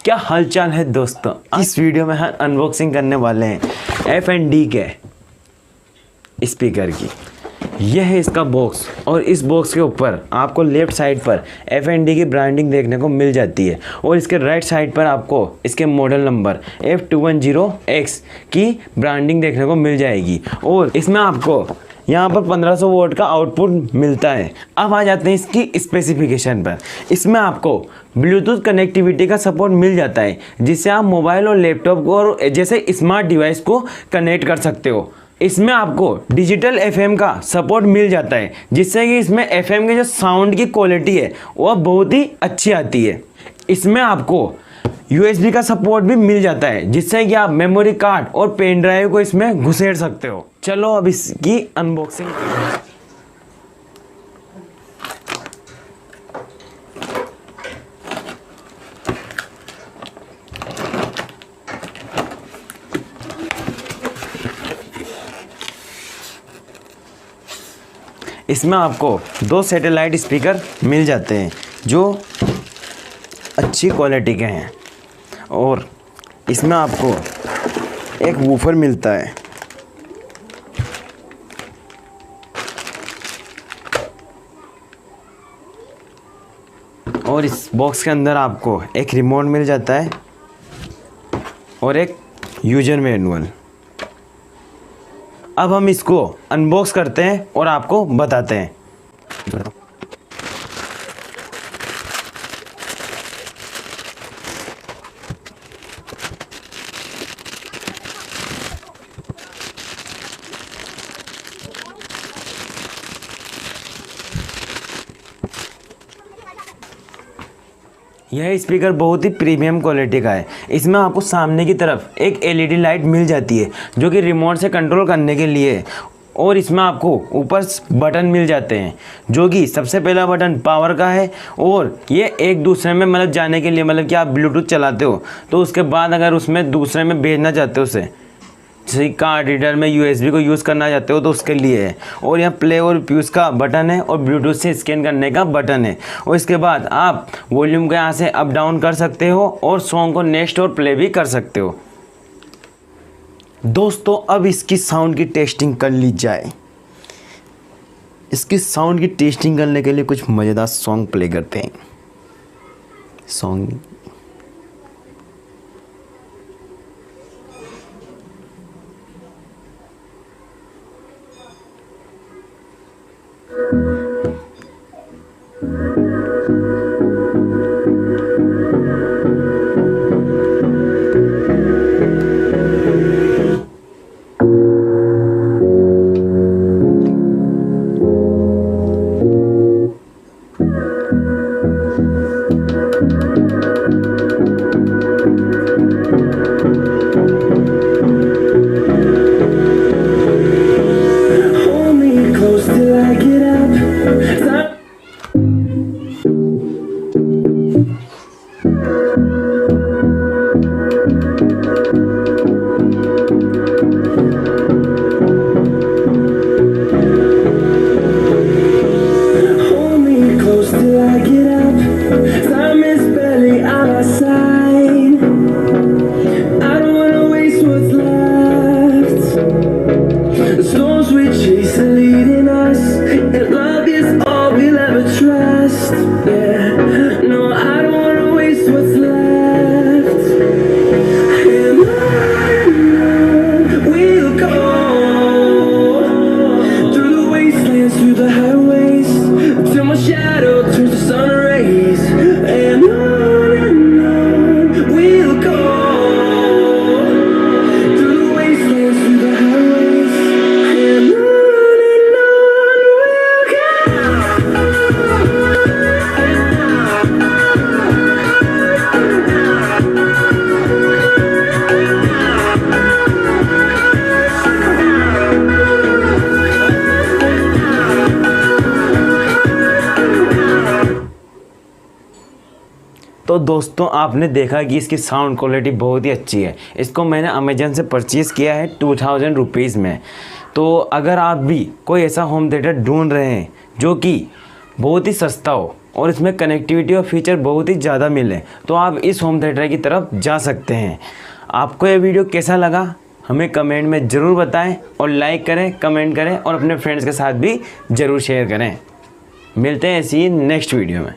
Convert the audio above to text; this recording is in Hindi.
क्या हालचाल है दोस्तों। इस वीडियो में हम अनबॉक्सिंग करने वाले हैं F&D के स्पीकर की। यह है इसका बॉक्स और इस बॉक्स के ऊपर आपको लेफ्ट साइड पर F&D की ब्रांडिंग देखने को मिल जाती है और इसके राइट साइड पर आपको इसके मॉडल नंबर F210X की ब्रांडिंग देखने को मिल जाएगी और इसमें आपको यहाँ पर 1500 वोल्ट का आउटपुट मिलता है। अब आ जाते हैं इसकी स्पेसिफिकेशन पर। इसमें आपको ब्लूटूथ कनेक्टिविटी का सपोर्ट मिल जाता है जिससे आप मोबाइल और लैपटॉप को और जैसे स्मार्ट डिवाइस को कनेक्ट कर सकते हो। इसमें आपको डिजिटल FM का सपोर्ट मिल जाता है जिससे कि इसमें FM के जो साउंड की क्वालिटी है वह बहुत ही अच्छी आती है। इसमें आपको USB का सपोर्ट भी मिल जाता है जिससे कि आप मेमोरी कार्ड और पेन ड्राइव को इसमें घुसेड़ सकते हो। चलो अब इसकी अनबॉक्सिंग करते हैं। इसमें आपको 2 सैटेलाइट स्पीकर मिल जाते हैं जो अच्छी क्वालिटी के हैं और इसमें आपको एक वूफर मिलता है और इस बॉक्स के अंदर आपको एक रिमोट मिल जाता है और एक यूजर मैनुअल। अब हम इसको अनबॉक्स करते हैं और आपको बताते हैं। यह स्पीकर बहुत ही प्रीमियम क्वालिटी का है। इसमें आपको सामने की तरफ एक LED लाइट मिल जाती है जो कि रिमोट से कंट्रोल करने के लिए और इसमें आपको ऊपर बटन मिल जाते हैं जो कि सबसे पहला बटन पावर का है और ये एक दूसरे में मतलब जाने के लिए मतलब कि आप ब्लूटूथ चलाते हो तो उसके बाद अगर उसमें दूसरे में भेजना चाहते हो उसे जैसे कार्ड रीडर में USB को यूज़ करना चाहते हो तो उसके लिए है। और यहाँ प्ले और प्यूज का बटन है और ब्लूटूथ से स्कैन करने का बटन है और इसके बाद आप वॉल्यूम को यहाँ से अप डाउन कर सकते हो और सॉन्ग को नेक्स्ट और प्ले भी कर सकते हो। दोस्तों अब इसकी साउंड की टेस्टिंग कर ली जाए। इसकी साउंड की टेस्टिंग करने के लिए कुछ मज़ेदार सॉन्ग प्ले करते हैं। सॉन्ग तो दोस्तों आपने देखा कि इसकी साउंड क्वालिटी बहुत ही अच्छी है। इसको मैंने अमेजन से परचेज़ किया है 2000 रुपीज़ में। तो अगर आप भी कोई ऐसा होम थिएटर ढूंढ रहे हैं जो कि बहुत ही सस्ता हो और इसमें कनेक्टिविटी और फीचर बहुत ही ज़्यादा मिले, तो आप इस होम थिएटर की तरफ जा सकते हैं। आपको ये वीडियो कैसा लगा हमें कमेंट में ज़रूर बताएं और लाइक करें, कमेंट करें और अपने फ्रेंड्स के साथ भी ज़रूर शेयर करें। मिलते हैं ऐसी ही नेक्स्ट वीडियो में।